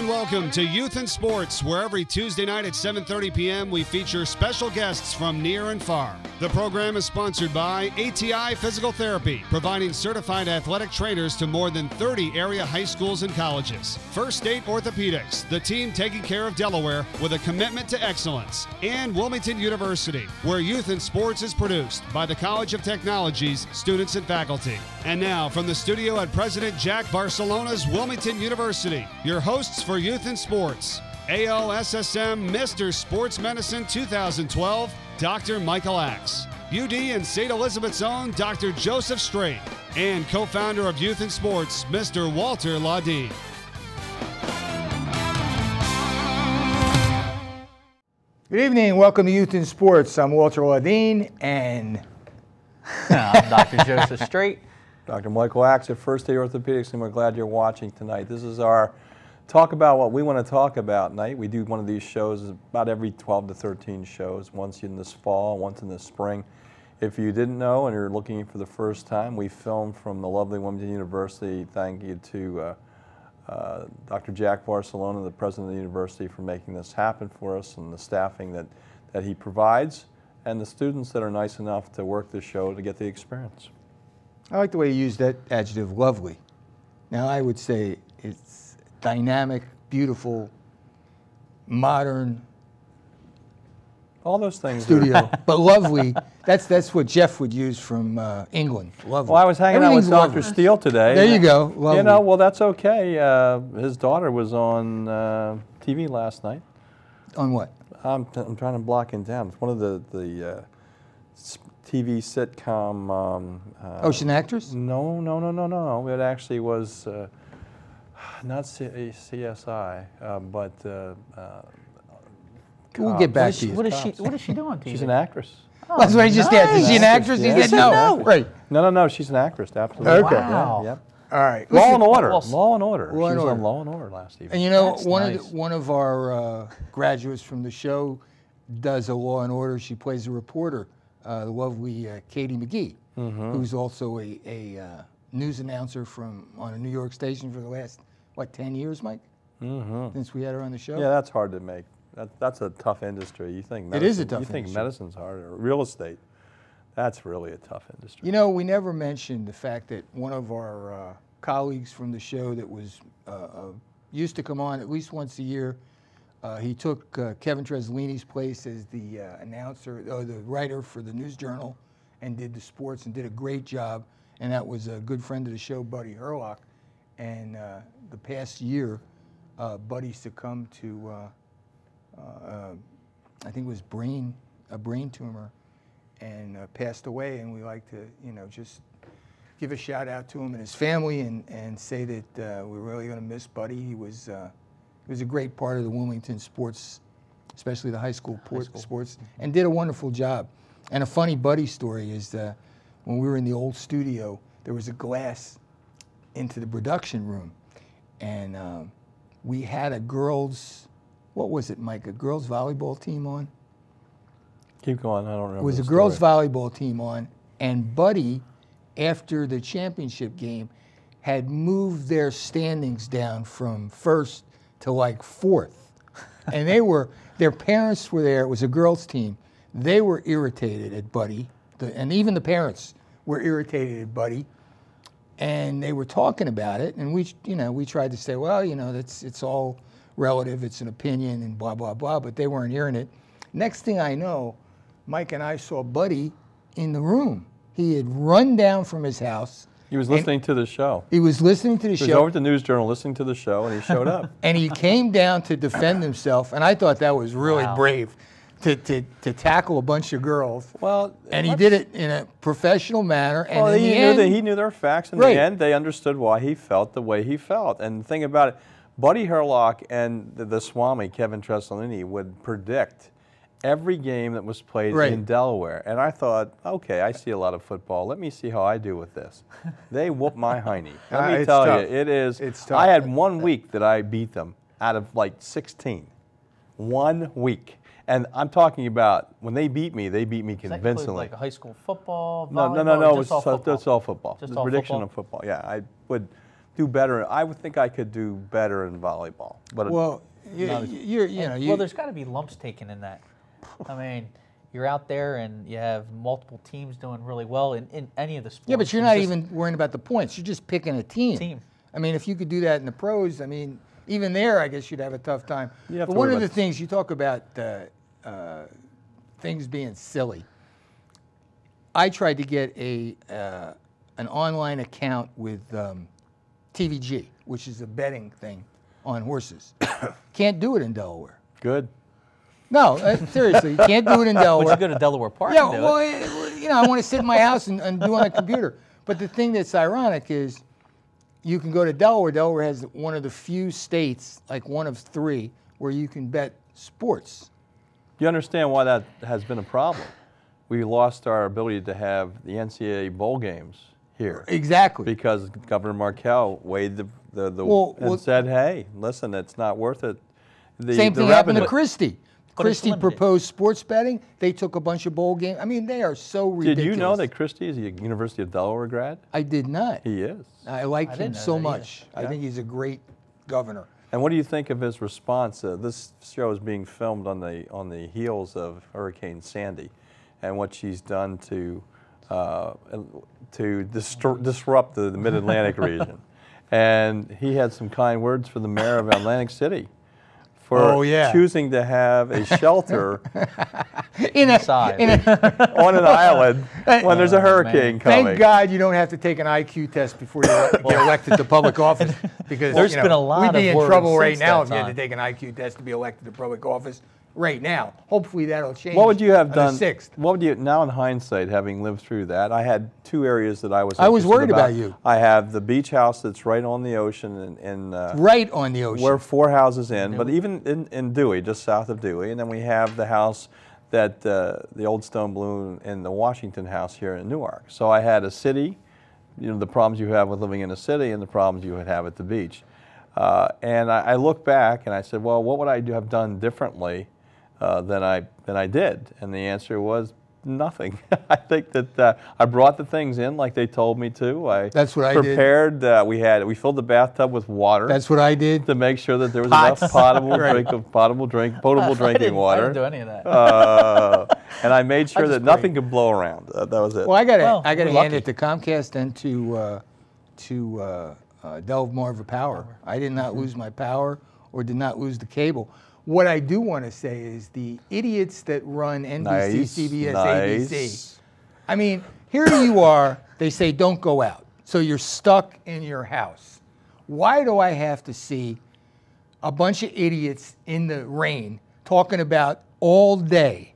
and welcome to Youth in Sports, where every Tuesday night at 7:30 p.m. we feature special guests from near and far. The program is sponsored by ATI Physical Therapy, providing certified athletic trainers to more than 30 area high schools and colleges. First State Orthopedics, the team taking care of Delaware with a commitment to excellence. And Wilmington University, where Youth in Sports is produced by the College of Technology's students and faculty. And now, from the studio at President Jack Barcelona's Wilmington University, your hosts for Youth in Sports, ALSSM Mr. Sports Medicine 2012, Dr. Michael Axe, UD and St. Elizabeth's own Dr. Joseph Strait, and co-founder of Youth in Sports, Mr. Walter Laudine. Good evening and welcome to Youth in Sports. I'm Walter Laudine and I'm Dr. Joseph Strait. Dr. Michael Axe at First State Orthopedics, and we're glad you're watching tonight. This is our talk about what we want to talk about night. We do one of these shows about every 12 to 13 shows, once in this fall, once in the spring. If you didn't know and you're looking for the first time, we filmed from the lovely Wilmington University. Thank you to Dr. Jack Barcelona, the president of the university, for making this happen for us, and the staffing that he provides, and the students that are nice enough to work the show to get the experience. I like the way you used that adjective, lovely. Now I would say it's dynamic, beautiful, modern, all those things. Studio, but lovely. That's what Jeff would use from England. Lovely. Well, I was hanging out with Dr. Steele today. There you go. Lovely. You know, well, that's okay. His daughter was on TV last night. On what? I'm trying to block him down. It's one of the TV sitcom. Oh, she's an actress? No. It actually was not CSI, but. We'll get back to you. What is she doing? She's an actress. Oh, that's why he just asked. Is she an actress? He said no. Right. No. She's an actress. Absolutely. Okay. Wow. Yeah, yep. All right. Law and Order. Well, Law and Order. She was Order. on Law and Order last evening. And you know, That's nice. one of our graduates from the show does a Law and Order. She plays a reporter, the lovely Katie McGee, who's also a news announcer on a New York station for the last, 10 years, Mike? Since we had her on the show? Yeah, that's hard to make. That's a tough industry. You think It is a tough You think industry. medicine's harder. Real estate, that's really a tough industry. You know, we never mentioned the fact that one of our colleagues from the show that was used to come on at least once a year, he took Kevin Treslini's place as the announcer, or the writer for the News Journal, and did the sports and did a great job. And that was a good friend of the show, Buddy Herlock. And the past year, Buddy succumbed to, I think it was a brain tumor, and passed away. And we like to, just give a shout out to him and his family, and say that we're really going to miss Buddy. He was a great part of the Wilmington sports, especially the high school sports, and did a wonderful job. And a funny Buddy story is when we were in the old studio, there was a glass into the production room, and we had a girls, what was it, Mike? A girls volleyball team on? Keep going. I don't remember. It was the a girls story. volleyball team on, and Buddy, after the championship game, had moved their standings down from first to fourth. And their parents were there. It was a girls team. They were irritated at Buddy, and even the parents were irritated at Buddy. And they were talking about it, and we tried to say, well, it's all relative, it's an opinion, and blah, blah, blah, but they weren't hearing it. Next thing I know, Mike and I saw Buddy in the room. He had run down from his house. He was listening to the show. He was listening to the show. He was over at the News Journal listening to the show, and he showed up. And he came down to defend himself, and I thought that was really brave, to tackle a bunch of girls. Well, and he did it in a professional manner. And well, in the end, he knew their facts. In the end, they understood why he felt the way he felt. And the thing about it, Buddy Herlock and the Swami, Kevin Treslini, would predict every game that was played in Delaware. And I thought, okay, I see a lot of football. Let me see how I do with this. They whoop my hiney. Let me tell you, it's tough. I had 1 week that I beat them out of 16. 1 week. And I'm talking about when they beat me convincingly. Does that include like high school football, volleyball? No. Just all football? It's all football. Just the all prediction football? of football. Yeah, I would do better. I would think I could do better in volleyball. But Well, Well, there's got to be lumps taken in that. I mean, you're out there and you have multiple teams doing really well in any of the sports. yeah, but you're not even worrying about the points. You're just picking a team. I mean, if you could do that in the pros, I mean, even there, I guess you'd have a tough time. But one of the things you talk about things being silly. I tried to get an online account with TVG, which is a betting thing on horses. Can't do it in Delaware. good. No, seriously, you can't do it in Delaware. But you go to Delaware Park Yeah, and do well, it. you know, I want to sit in my house and do it on a computer. But the thing that's ironic is you can go to Delaware. Delaware has one of the few states, like one of 3, where you can bet sports. You understand why that has been a problem? We lost our ability to have the NCAA bowl games here. Exactly. Because Governor Markell weighed and said, hey, listen, it's not worth it. Same thing happened to revenue- Christie. But it's Christie limited. proposed sports betting. They took a bunch of bowl games. I mean, they are so ridiculous. Did you know that Christie is a University of Delaware grad? I did not. He is. I like him didn't know so that either. much. I think he's a great governor. And what do you think of his response? This show is being filmed on the heels of Hurricane Sandy, and what she's done to disrupt the Mid-Atlantic region. And he had some kind words for the mayor of Atlantic City for choosing to have a shelter Inside. on an island when there's a hurricane coming. Thank God you don't have to take an IQ test before you get elected to public office, because There's been a lot we'd be of in words trouble right since now that if you had to time. take an IQ test to be elected to public office right now. Hopefully that'll change. What would you have on done? the 6th. What would you now, in hindsight, having lived through that? I had 2 areas that I was. I was interested worried about you. I have the beach house that's right on the ocean, Right on the ocean. we're 4 houses in, but even in Dewey, just south of Dewey, and then we have the house that the old stone balloon in the Washington house here in Newark. So I had a city, you know, the problems you have with living in a city, and the problems you would have at the beach. And I look back and I said, well, what would I have done differently than I did? And the answer was nothing. I think that I brought the things in like they told me to. That's what I did. prepared. We filled the bathtub with water. That's what I did. To make sure that there was enough potable drinking water. I didn't do any of that. And I made sure that nothing could blow around. That was it. Well, I got Well, to we're hand lucky. it to Comcast and to Delmarva Power. I did not lose my power or did not lose the cable. What I do want to say is the idiots that run NBC, Nice, CBS, nice. ABC. I mean, here you are. They say don't go out, so you're stuck in your house. Why do I have to see a bunch of idiots in the rain talking about all day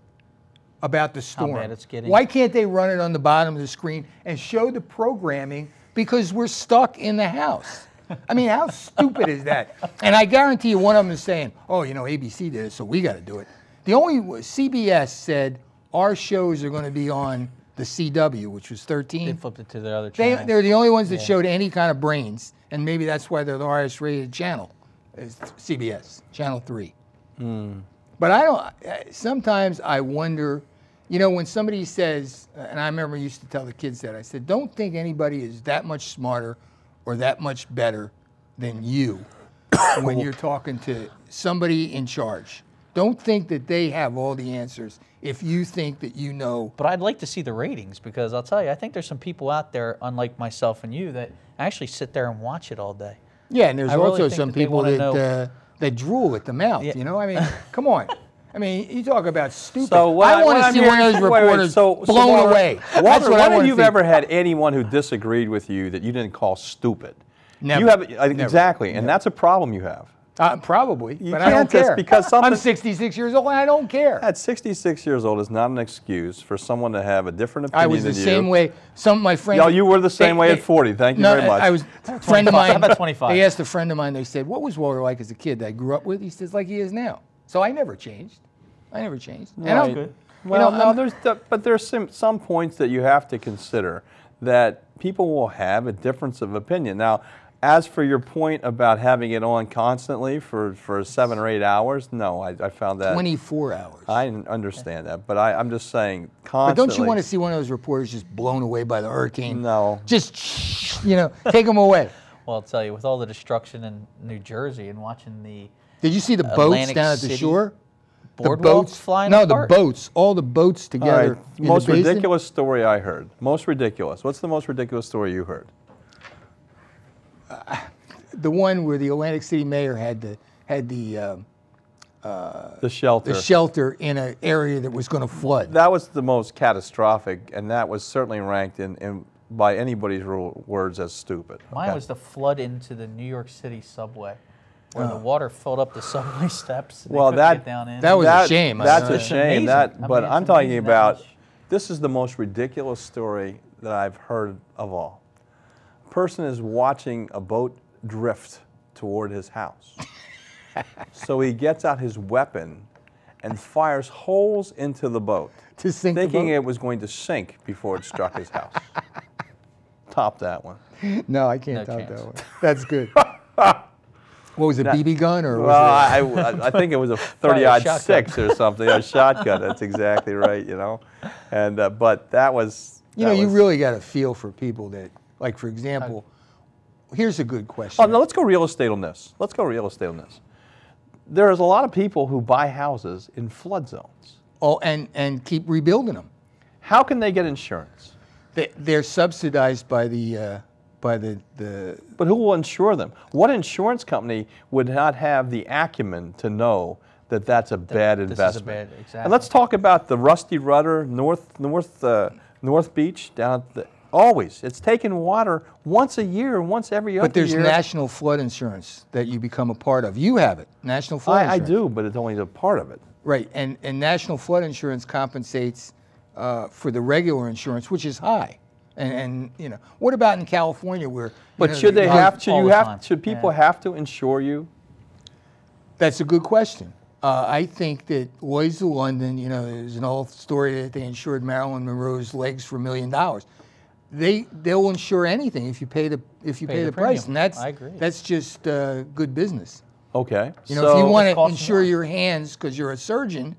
about the storm? bad it's getting. Why can't they run it on the bottom of the screen and show the programming? Because we're stuck in the house. I mean, how stupid is that? And I guarantee you one of them is saying, oh, you know, ABC did it, so we got to do it. The only CBS said our shows are going to be on the CW, which was 13. They flipped it to the other channel. They're the only ones that showed any kind of brains, and maybe that's why they're the highest rated channel, is CBS, Channel 3. But I don't, sometimes I wonder, you know, when somebody says, and I remember I used to tell the kids that, I said, don't think anybody is that much smarter or that much better than you when you're talking to somebody in charge. Don't think that they have all the answers if you think that you know. But I'd like to see the ratings, because I'll tell you, I think there's some people out there, unlike myself and you, that actually sit there and watch it all day. Yeah, and there's I really also think some that they people wanna that drool at the mouth, Yeah. you know? I mean, come on. I mean, you talk about stupid. So what I want what to I'm see one of hearing- those wait, wait, reporters blown Walter, away. That's Walter, what I when want have to you see. ever had anyone who disagreed with you that you didn't call stupid? Never. You have Never. exactly, and that's a problem you have. Probably, You but I don't can't just care. because something- I'm 66 years old and I don't care. At 66 years old is not an excuse for someone to have a different opinion I was the than same you. way. Some of my friends. No, you were the same way at 40. Thank you no, very much. I was a friend of 25. mine. How about 25? They asked a friend of mine. They said, "What was Walter like as a kid that I grew up with?" He says, "Like he is now." So I never changed. I never changed. And I'm Right. good. Well, You no, know, but there's some points that you have to consider that people will have a difference of opinion. Now, as for your point about having it on constantly for 7 or 8 hours, no, I found that. 24 hours. I understand that, but I'm just saying But constantly. don't you want to see one of those reporters just blown away by the hurricane? No. Just, you know, take them away. Well, I'll tell you, with all the destruction in New Jersey and watching the Did you see the boats Atlantic down at the City shore? The boardwalk boats flying No, apart? the boats. All the boats All together. right, in most the basin? ridiculous story I heard. Most ridiculous. What's the most ridiculous story you heard? The one where the Atlantic City mayor had the shelter. the shelter in an area that was going to flood. That was the most catastrophic, and that was certainly ranked in by anybody's words as stupid. Mine okay? was the flood into the New York City subway, where the water filled up the subway steps. And Well, they couldn't that- get down in. That was a shame. That's a It's shame. amazing. That, I mean, but it's I'm talking amazing that about. much. This is the most ridiculous story that I've heard of all. A person is watching a boat drift toward his house, so he gets out his weapon and fires holes into the boat, To sink the thinking boat? it was going to sink before it struck his house. Top that one. No, I can't No top chance. that one. That's good. What was it, BB gun or was Well, I think it was a Probably a 30-aught shotgun. 6 or something, a shotgun. That's exactly right, you know. And but that was. You know, that you was- really got to feel for people that, like, for example, here's a good question. Oh, no, let's go real estate on this. Let's go real estate on this. There's a lot of people who buy houses in flood zones. Oh, and keep rebuilding them. How can they get insurance? They're subsidized by the But who will insure them? What insurance company would not have the acumen to know that that's a bad this is a investment? bad- exactly. And let's talk about the Rusty Rudder, North Beach, down at the, always. It's taken water once a year, once every other year. But there's national flood insurance that you become a part of. You have it, national flood I insurance. do, but it's only a part of it. Right, and national flood insurance compensates for the regular insurance, which is high. And you know, what about in California where? you But know, should they have? Should all you the have? time. Should people Yeah. have to insure you? That's a good question. I think that Lloyd's of London, you know, there's an old story that they insured Marilyn Monroe's legs for $1 million. They'll insure anything if you pay the the price, premium. and that's I agree. that's just good business. Okay. You know, if you want to costs insure more. your hands because you're a surgeon,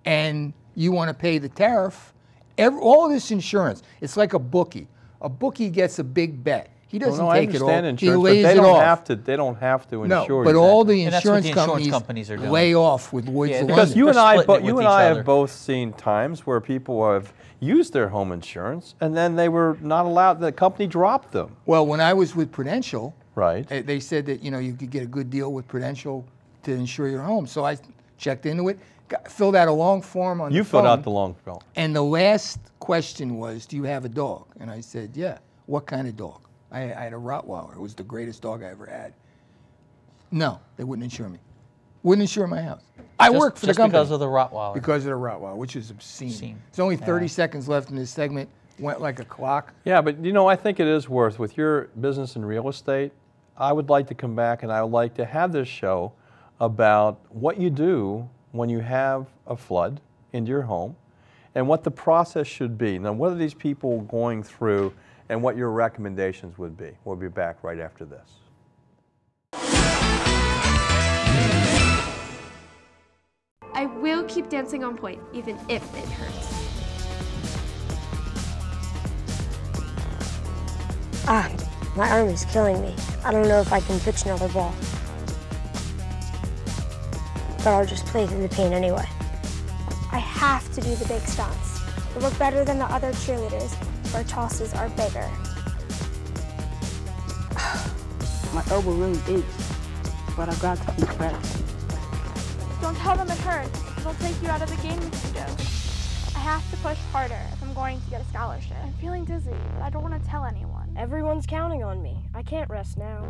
and you want to pay the tariff, all this insurance, it's like a bookie. A bookie gets a big bet. He doesn't I take it all. understand He insurance, but lays they it don't off. have to. They don't have to No, insure but you. all the And that's what insurance, the insurance companies are doing. lay off with Lloyd's Yeah, of Because London. you and They're I, splitting it you with and each I other. have both seen times where people have used their home insurance and then they were not allowed. The company dropped them. Well, when I was with Prudential, Right. they said that you could get a good deal with Prudential to insure your home. So I checked into it, filled out a long form on You the phone. filled out the long film. And the last question was, do you have a dog? And I said, yeah. What kind of dog? I had a Rottweiler. It was the greatest dog I ever had. No, they wouldn't insure me. Wouldn't insure my house. I work for the just company. because of the Rottweiler. Because of the Rottweiler, which is obscene. Obscene. There's only 30 seconds left in this segment. Went like a clock. Yeah, but you know, I think it is worth, with your business in real estate, I would like to come back and I would like to have this show about what you do when you have a flood into your home and what the process should be. Now, what are these people going through and what your recommendations would be? We'll be back right after this. I will keep dancing on point, even if it hurts. My arm is killing me. I don't know if I can pitch another ball. But I'll just play through the pain anyway. I have to do the big stunts. To look better than the other cheerleaders, our tosses are bigger. My elbow really aches, but I've got to keep practicing. Don't tell them it hurts. They'll take you out of the game if you do. I have to push harder if I'm going to get a scholarship. I'm feeling dizzy, but I don't want to tell anyone. Everyone's counting on me. I can't rest now.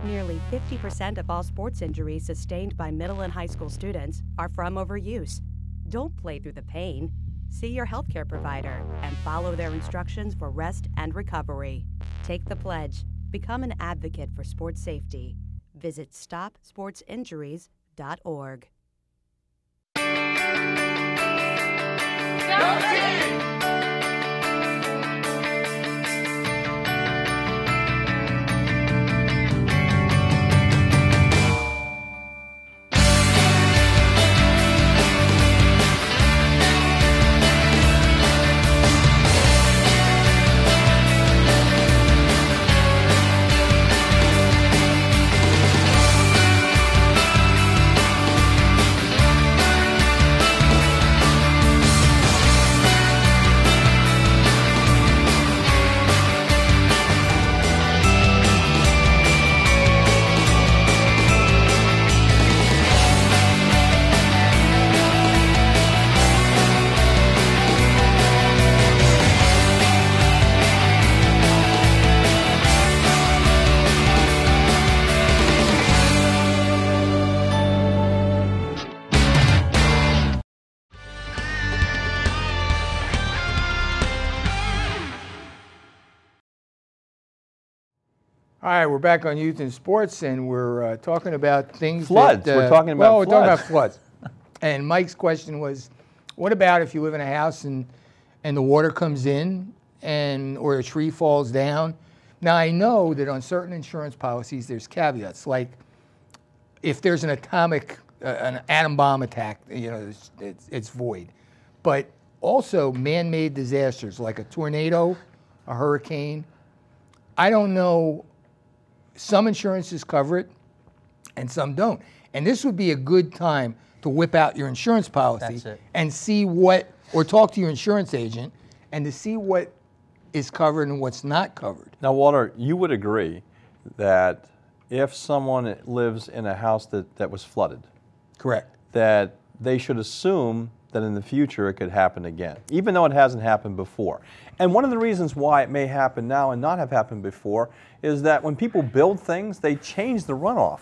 Nearly 50% of all sports injuries sustained by middle and high school students are from overuse. Don't play through the pain. See your healthcare provider and follow their instructions for rest and recovery. Take the pledge. Become an advocate for sports safety. Visit stopsportsinjuries.org. All right, we're back on Youth in Sports, and we're talking about things floods. That, we're talking about we're floods. talking about floods. And Mike's question was, what about if you live in a house and the water comes in or a tree falls down? Now, I know that on certain insurance policies, there's caveats, like if there's an atom bomb attack, it's void. But also man-made disasters like a tornado, a hurricane. I don't know. Some insurances cover it, and some don't. And this would be a good time to whip out your insurance policy and see or talk to your insurance agent and to see what is covered and what's not covered. Now, Walter, you would agree that if someone lives in a house that was flooded, correct, that they should assume that in the future it could happen again, even though it hasn't happened before. And one of the reasons why it may happen now and not have happened before is that when people build things, they change the runoff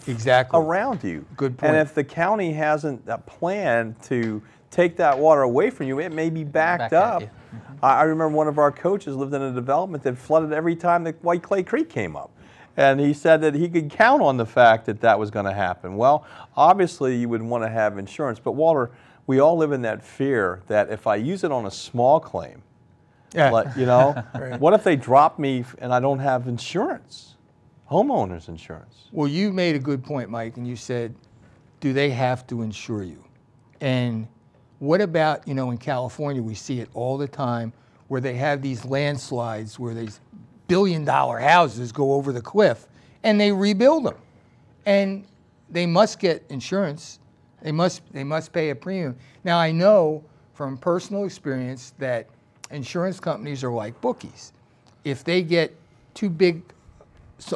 around you. Good point. And if the county hasn't a plan to take that water away from you, it may be backed up. I remember one of our coaches lived in a development that flooded every time the White Clay Creek came up. And he said that he could count on the fact that that was going to happen. Well, obviously you would want to have insurance, but Walter, we all live in that fear that if I use it on a small claim, what if they drop me and I don't have insurance, homeowners insurance? Well, you made a good point, Mike, and you said, do they have to insure you? And what about, in California, we see it all the time where they have these landslides where these billion-dollar houses go over the cliff and they rebuild them. And they must get insurance. They must pay a premium. Now, I know from personal experience that insurance companies are like bookies. If they get too big,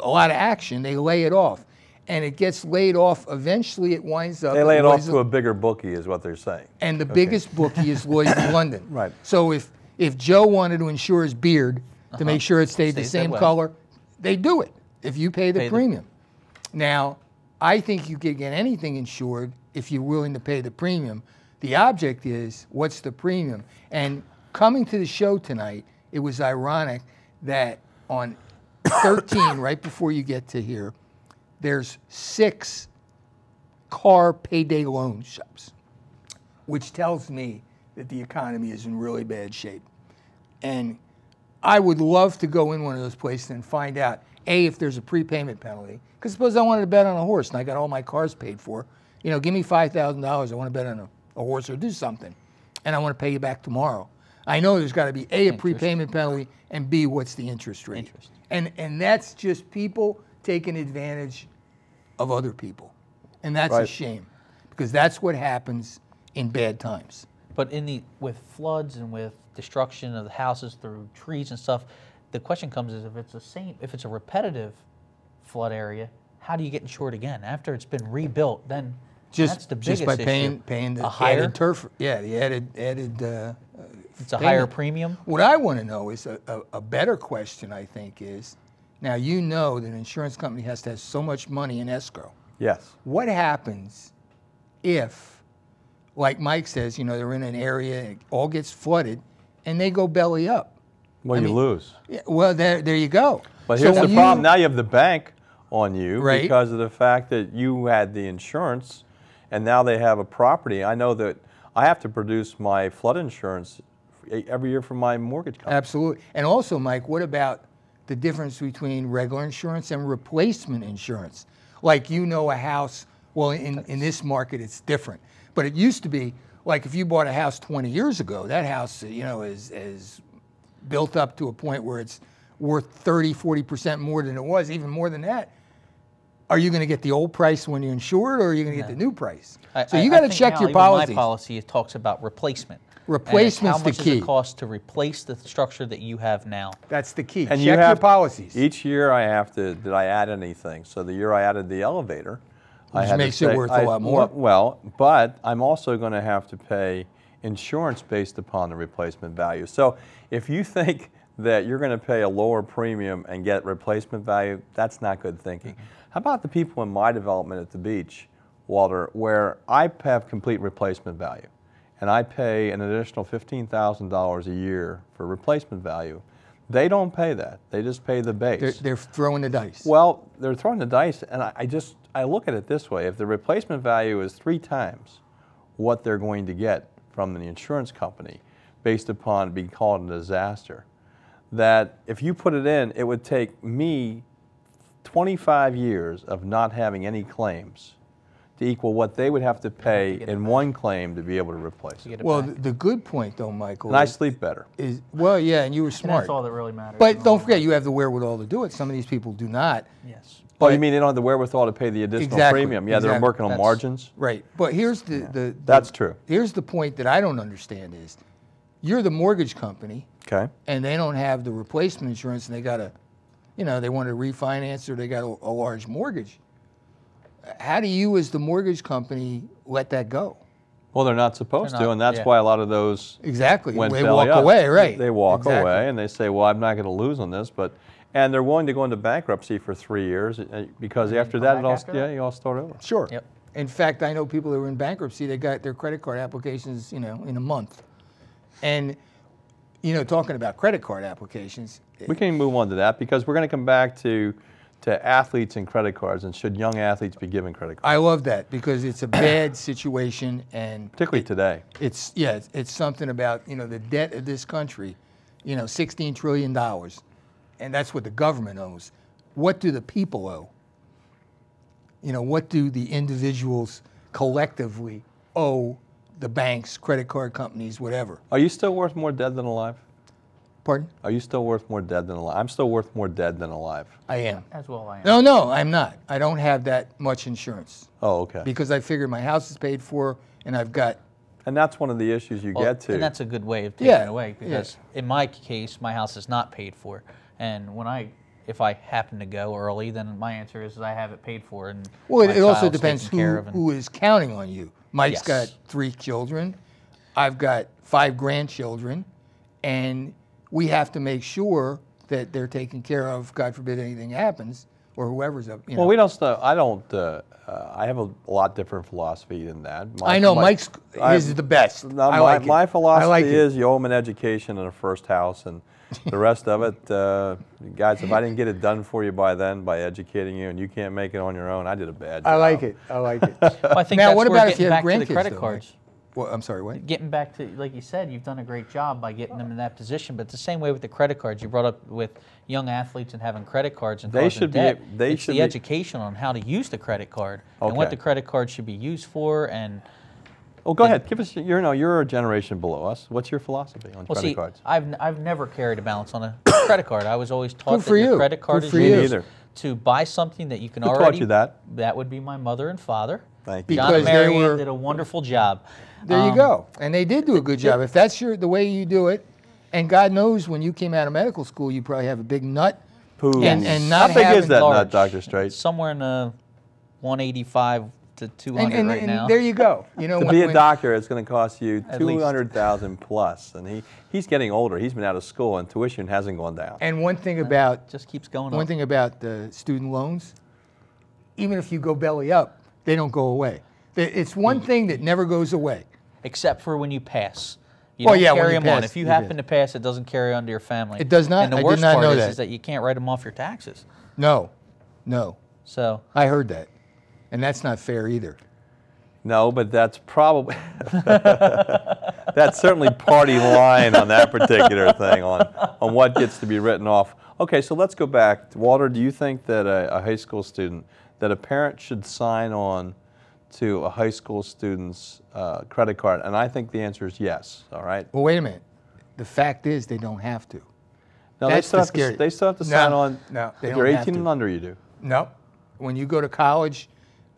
a lot of action, they lay it off. And it gets laid off, eventually it winds up... They lay it off to a bigger bookie is what they're saying. And the biggest bookie is Lloyd's in London. Right. So if Joe wanted to insure his beard to make sure it stayed the same color, they do it if you pay the premium. Now, I think you could get anything insured if you're willing to pay the premium. The object is, what's the premium? And coming to the show tonight, it was ironic that on 13, right before you get to here, there's 6 car payday loan shops, which tells me that the economy is in really bad shape. And I would love to go in one of those places and find out, A, if there's a prepayment penalty. Because suppose I wanted to bet on a horse and I got all my cars paid for. Give me $5,000, I want to bet on a horse or do something. And I want to pay you back tomorrow. I know there's got to be A, a prepayment penalty, and B, what's the interest rate. And that's just people taking advantage of other people. And that's a shame, because that's what happens in bad times. But with floods and with destruction of the houses through trees and stuff, the question comes is if it's a repetitive flood area, how do you get insured again? After it's been rebuilt, then that's the biggest issue. Just by paying the added turf, the added it's a higher premium? What I want to know is a better question, I think, is, now you know that an insurance company has to have so much money in escrow. Yes. What happens if, like Mike says, they're in an area and it all gets flooded and they go belly up? Well, you lose. Yeah, well, there you go. But here's the problem. Now you have the bank on you because of the fact that you had the insurance and now they have a property. I know that I have to produce my flood insurance every year for my mortgage company. Absolutely. And also, Mike, what about the difference between regular insurance and replacement insurance? Like, a house, well, in this market, it's different. But it used to be, like, if you bought a house 20 years ago, that house, is built up to a point where it's worth 30, 40% more than it was, even more than that. Are you going to get the old price when you insure it, or are you going to get the new price? So you got to check your policies. My policy, it talks about replacement. Replacement's the key. How much does it cost to replace the structure that you have now? That's the key. And check your policies. Each year I have to, did I add anything? So the year I added the elevator, which makes it worth a lot more. Well, but I'm also going to have to pay insurance based upon the replacement value. So if you think that you're going to pay a lower premium and get replacement value, that's not good thinking. How about the people in my development at the beach, Walter, where I have complete replacement value and I pay an additional $15,000 a year for replacement value? They don't pay that. They just pay the base. They're throwing the dice. Well, they're throwing the dice, and I look at it this way. If the replacement value is 3 times what they're going to get from the insurance company based upon being called a disaster, that if you put it in, it would take me 25 years of not having any claims to equal what they would have to pay in one claim to be able to replace it. Well, the good point, though, Michael, and I sleep better. Well, yeah, and you were And smart. that's all that really matters. But don't forget, you have the wherewithal to do it. Some of these people do not. Yes. Oh, you mean they don't have the wherewithal to pay the additional premium? Yeah, they're working on margins. Right. But here's that's true. Here's the point that I don't understand is, you're the mortgage company, okay, and they don't have the replacement insurance, and they got to, they want to refinance or they got a large mortgage. How do you, as the mortgage company, let that go? Well, they're not supposed to, and that's why a lot of those went they belly walk up. away, right? They walk away, and they say, "Well, I'm not going to lose on this," and they're willing to go into bankruptcy for 3 years because after that, you all start over. Sure. Yep. In fact, I know people that were in bankruptcy. They got their credit card applications, in a month, and talking about credit card applications, we can move on to that because we're going to come back to athletes and credit cards, and should young athletes be given credit cards? I love that because it's a bad situation, and particularly today. It's something about the debt of this country, $16 trillion, and that's what the government owes. What do the people owe? What do the individuals collectively owe the banks, credit card companies, whatever? Are you still worth more dead than alive? Pardon? Are you still worth more dead than alive? I'm still worth more dead than alive. I am. As well I am. No, I'm not. I don't have that much insurance. Oh, okay. Because I figure my house is paid for, and I've got... And that's one of the issues you get to. And that's a good way of taking it away, because in my case, my house is not paid for. And if I happen to go early, then my answer is I have it paid for. And well, it also depends who is counting on you. Mike's got 3 children. I've got 5 grandchildren. And we have to make sure that they're taken care of, God forbid anything happens, or whoever's up. Well, we don't. I have a lot different philosophy than that. I know Mike's is the best. My philosophy is you owe them an education and a first house, and the rest of it, guys. If I didn't get it done for you by then, by educating you, and you can't make it on your own, I did a bad job. I like it. Well, I think now, that's what about if you have back to the grandkids, credit though, cards. Mike? Well, I'm sorry, what? Getting back to, like you said, you've done a great job by getting them in that position. But it's the same way with the credit cards. You brought up with young athletes and having credit cards and causing debt. It's the education on how to use the credit card and what the credit card should be used for. And well, go ahead. Give us. You're a generation below us. What's your philosophy on credit cards? I've never carried a balance on a credit card. I was always taught that your credit card is used to buy something that you can already. Who taught you that? That would be my mother and father. Thank you. John and Marianne did a wonderful job. There you go. And they did do a good job. If that's the way you do it, and God knows when you came out of medical school, you probably have a big nut. And not how big is that nut, Dr. Straight? Somewhere in the 185 to 200 right now. And there you go. To be a doctor, it's going to cost you $200,000 plus. And he's getting older. He's been out of school, and tuition hasn't gone down. And one thing about just keeps going up. One thing about the student loans, even if you go belly up, they don't go away. It's one thing that never goes away. Except for when you pass. You don't carry them on. If you happen to pass, it doesn't carry on to your family. It does not. And the worst part is that you can't write them off your taxes. No. So I heard that. And that's not fair either. No, but that's probably that's certainly party line on that particular thing on what gets to be written off. Okay, so let's go back. Walter, do you think that a high school student, that a parent should sign on to a high school student's credit card? And I think the answer is yes, all right? Well, wait a minute. The fact is they don't have to. No, they still have to sign on. No, they if don't you're have 18 to. and under, you do. No. When you go to college,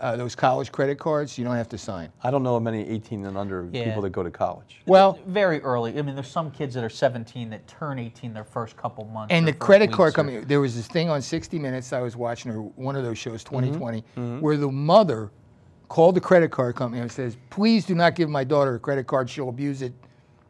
those college credit cards, you don't have to sign. I don't know of many 18 and under people that go to college. Well, very early. I mean, there's some kids that are 17 that turn 18 their first couple months. And the credit card company, there was this thing on 60 Minutes I was watching, or one of those shows, 2020, where the mother called the credit card company and says, please do not give my daughter a credit card, she'll abuse it.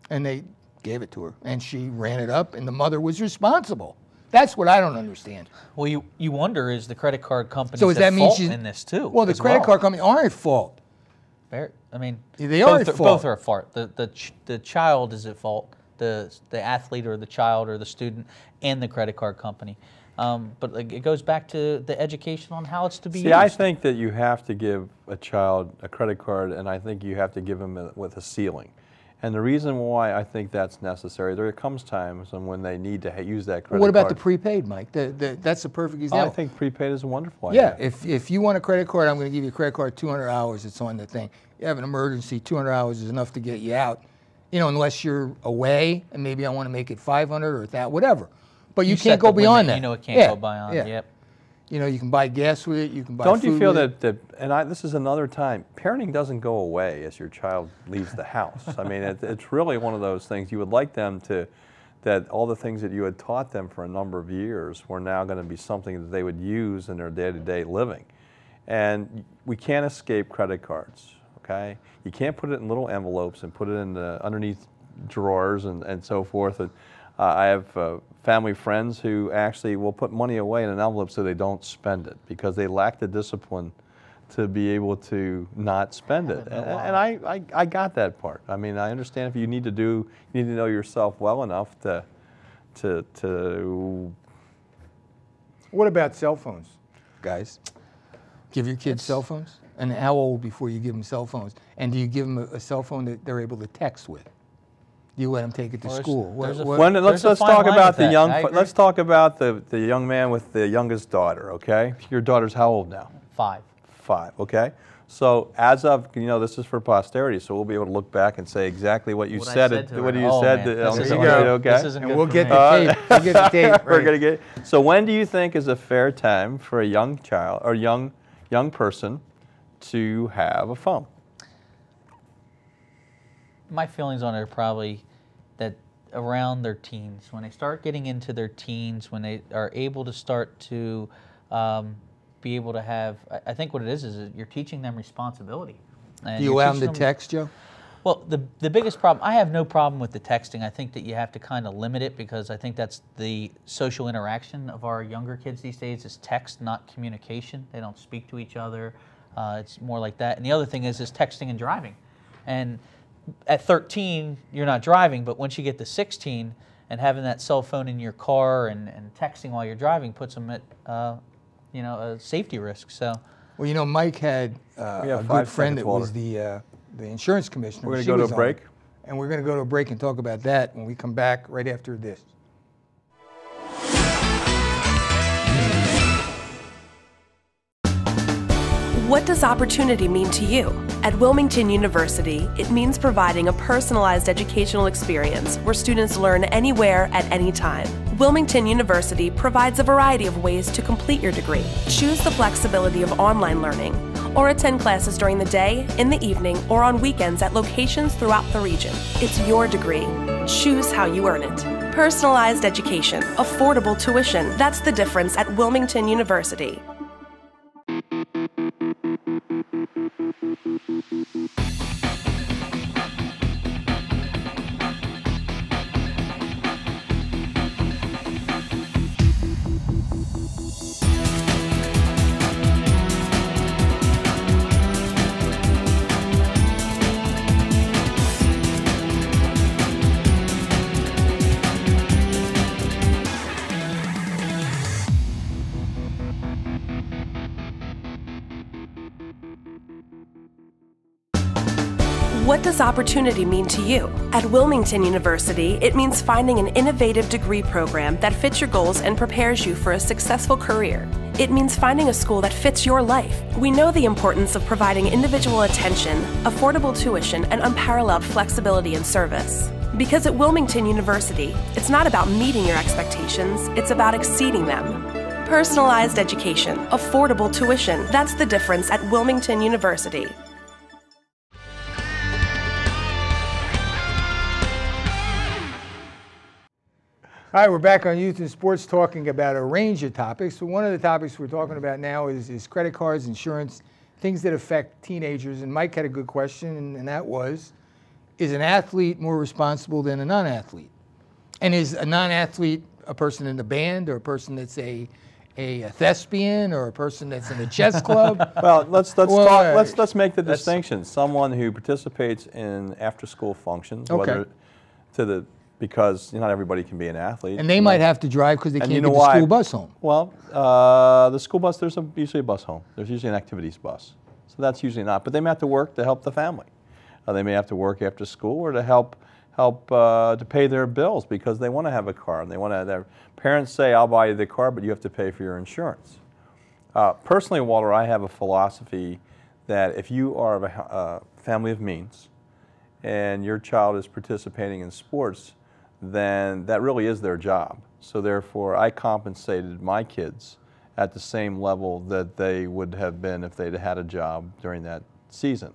And they gave it to her. And she ran it up, and the mother was responsible. That's what I don't understand. Well, you wonder, is the credit card company at fault in this too? Well, the credit card company aren't at fault. I mean, they are at fault. Both are at fault. The child is at fault, the athlete or the child or the student and the credit card company. But it goes back to the education on how it's to be used. I think that you have to give a child a credit card, and I think you have to give them with a ceiling. And the reason why I think that's necessary, there comes times when they need to use that credit card. What about the prepaid, Mike? That's a perfect example. I think prepaid is a wonderful idea. Yeah, if you want a credit card, I'm going to give you a credit card, 200 hours, it's on the thing. You have an emergency, 200 hours is enough to get you out. You know, unless you're away, and maybe I want to make it 500 or that, whatever. But you can't go beyond that. You know it can't go beyond, yep. You know, you can buy gas with it, you can buy Don't food you feel with that, and this is another time, parenting doesn't go away as your child leaves the house. I mean, it's really one of those things you would like them to, that all the things that you had taught them for a number of years were now going to be something that they would use in their day-to-day living. And we can't escape credit cards, okay? You can't put it in little envelopes and put it in underneath drawers and so forth. And, I have family friends who actually will put money away in an envelope so they don't spend it because they lack the discipline to be able to not spend it. And I got that part. I mean, I understand if you need to know yourself well enough to. What about cell phones, guys? Give your kids cell phones? And how old before you give them cell phones? And do you give them a cell phone that they're able to text with? You let them take it to school. Let's talk about the young. Let's talk about the young man with the youngest daughter. Okay, your daughter's how old now? 5. 5. Okay, so as of this is for posterity, so we'll be able to look back and say exactly what you said. What you said. Okay, and we'll get the tape. We'll get the tape. Right. We're gonna get. So when do you think is a fair time for a young child or young person to have a phone? My feelings on it are probably that around their teens, when they start getting into their teens, when they are able to start to be able to have, I think what it is you're teaching them responsibility. And do you allow them to text, Joe? Well, the biggest problem, I have no problem with the texting. I think that you have to kind of limit it because I think that's the social interaction of our younger kids these days is text, not communication. They don't speak to each other. It's more like that. And the other thing is texting and driving. And at 13, you're not driving, but once you get to 16 and having that cell phone in your car and texting while you're driving puts them at a safety risk. So, well, Mike had a good friend that was the insurance commissioner. We're going to go to a break, and we're going to go to a break and talk about that when we come back right after this. What does opportunity mean to you? At Wilmington University, it means providing a personalized educational experience where students learn anywhere at any time. Wilmington University provides a variety of ways to complete your degree. Choose the flexibility of online learning, or attend classes during the day, in the evening, or on weekends at locations throughout the region. It's your degree. Choose how you earn it. Personalized education, affordable tuition. That's the difference at Wilmington University. What does opportunity mean to you? At Wilmington University, it means finding an innovative degree program that fits your goals and prepares you for a successful career. It means finding a school that fits your life. We know the importance of providing individual attention, affordable tuition, and unparalleled flexibility and service. Because at Wilmington University, it's not about meeting your expectations, it's about exceeding them. Personalized education, affordable tuition, that's the difference at Wilmington University. All right, we're back on Youth in Sports talking about a range of topics. So one of the topics we're talking about now is credit cards, insurance, things that affect teenagers. And Mike had a good question, and that was, is an athlete more responsible than a non-athlete? And is a non-athlete a person in the band or a person that's a thespian or a person that's in a chess club? Well, let's make the distinction. Someone who participates in after-school functions, whether to the because not everybody can be an athlete. And they might have to drive because they can't get the school bus home. Well, the school bus, there's usually a bus home. There's usually an activities bus. So that's usually not. But they may have to work to help the family. They may have to work after school or to help to pay their bills because they want to have a car. And they want to. Their parents say, "I'll buy you the car, but you have to pay for your insurance." Personally, Walter, I have a philosophy that if you are of a family of means and your child is participating in sports, then that really is their job. So therefore, I compensated my kids at the same level that they would have been if they'd had a job during that season.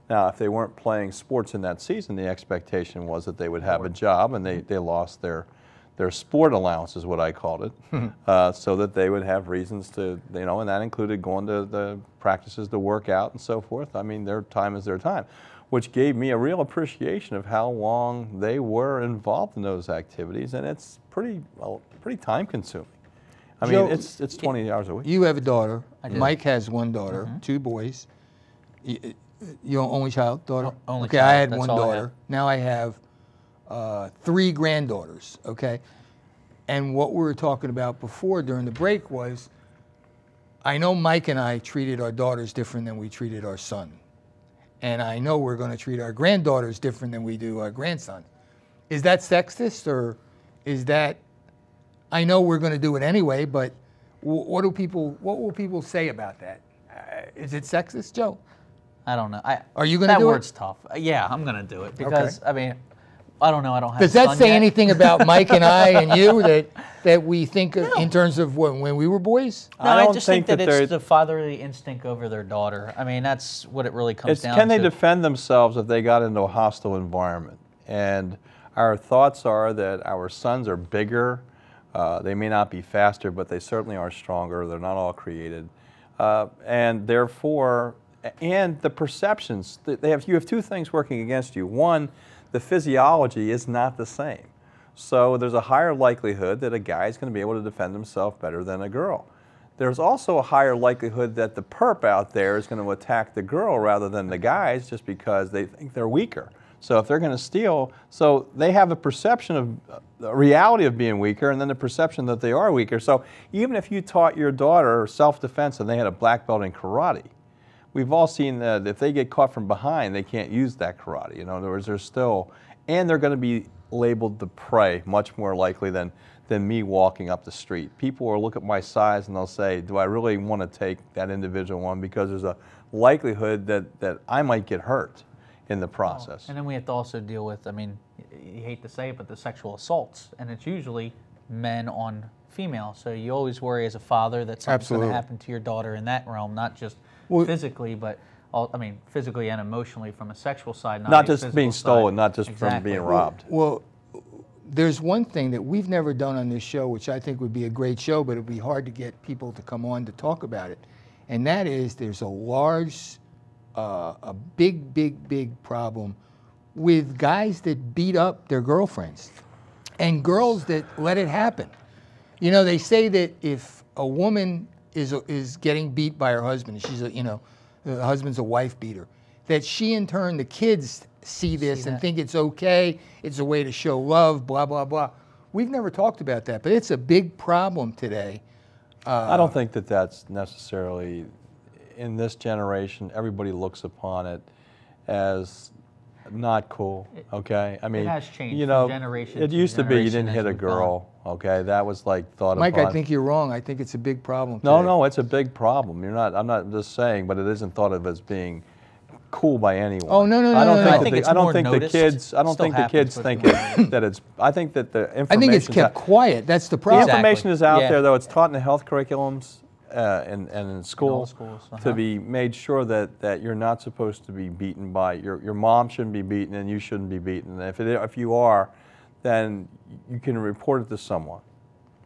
Now, if they weren't playing sports in that season, the expectation was that they would have a job and they lost their sport allowance is what I called it, so that they would have reasons to, and that included going to the practices to work out and so forth. I mean, their time is their time, which gave me a real appreciation of how long they were involved in those activities, and it's pretty time consuming. I mean, it's 20 hours a week. You have a daughter. Mike has one daughter, 2 boys. Your only child, daughter? Only okay, child. I had That's one all I daughter. have. Now I have 3 granddaughters, okay? And what we were talking about before during the break was, I know Mike and I treated our daughters different than we treated our son. And I know we're going to treat our granddaughters different than we do our grandson. Is that sexist, or is that, I know we're going to do it anyway, but what will people say about that? Is it sexist, Joe? I don't know. Are you going to do it? That word's tough. Yeah, I'm going to do it because, I mean, I don't know. I don't have Does a that son say yet. anything about Mike and I and you that we think in terms of when we were boys? No, I just think that it's the fatherly instinct over their daughter. I mean, that's what it really comes down to. Can they defend themselves if they got into a hostile environment? And our thoughts are that our sons are bigger. They may not be faster, but they certainly are stronger. They're not all created. And therefore, and the perceptions, you have 2 things working against you. One, the physiology is not the same. So there's a higher likelihood that a guy is going to be able to defend himself better than a girl. There's also a higher likelihood that the perp out there is going to attack the girl rather than the guys just because they think they're weaker. So if they're going to steal, so they have a perception of the reality of being weaker and then the perception that they are weaker. So even if you taught your daughter self-defense and they had a black belt in karate, we've all seen that if they get caught from behind, they can't use that karate. In other words, they're still, and they're going to be labeled the prey much more likely than me walking up the street. People will look at my size and they'll say, do I really want to take that individual on? Because there's a likelihood that I might get hurt in the process. And then we have to also deal with, I mean, you hate to say it, but the sexual assaults. And it's usually men on female. So you always worry as a father that something's going to happen to your daughter in that realm, not just physically, but physically and emotionally from a sexual side. Not just being stolen, not just from being robbed. Well, there's one thing that we've never done on this show, which I think would be a great show, but it would be hard to get people to come on to talk about it. And that is there's a large, a big problem with guys that beat up their girlfriends and girls that let it happen. You know, they say that if a woman is getting beat by her husband, she's the husband's a wife beater, that she in turn, the kids see this and think it's okay, it's a way to show love, blah, blah, blah. We've never talked about that, but it's a big problem today. I don't think that that's necessarily, in this generation, everybody looks upon it as not cool, okay? I mean, it has changed from generation it used to be you didn't hit a as we've girl, okay? That was like thought Mike, upon. I think you're wrong. I think it's a big problem today. No, it's a big problem. I'm not just saying, but it isn't thought of as being cool by anyone. Oh, no. I don't think it's I don't more think the noticed. kids. I don't Still think the kids happens, think that it's. I think that the information. I think it's kept quiet. That's the problem. The information is out Yeah. there, though. It's taught in the health curriculums and in school schools, to be made sure that you're not supposed to be beaten by your mom shouldn't be beaten and you shouldn't be beaten. And if you are, then you can report it to someone,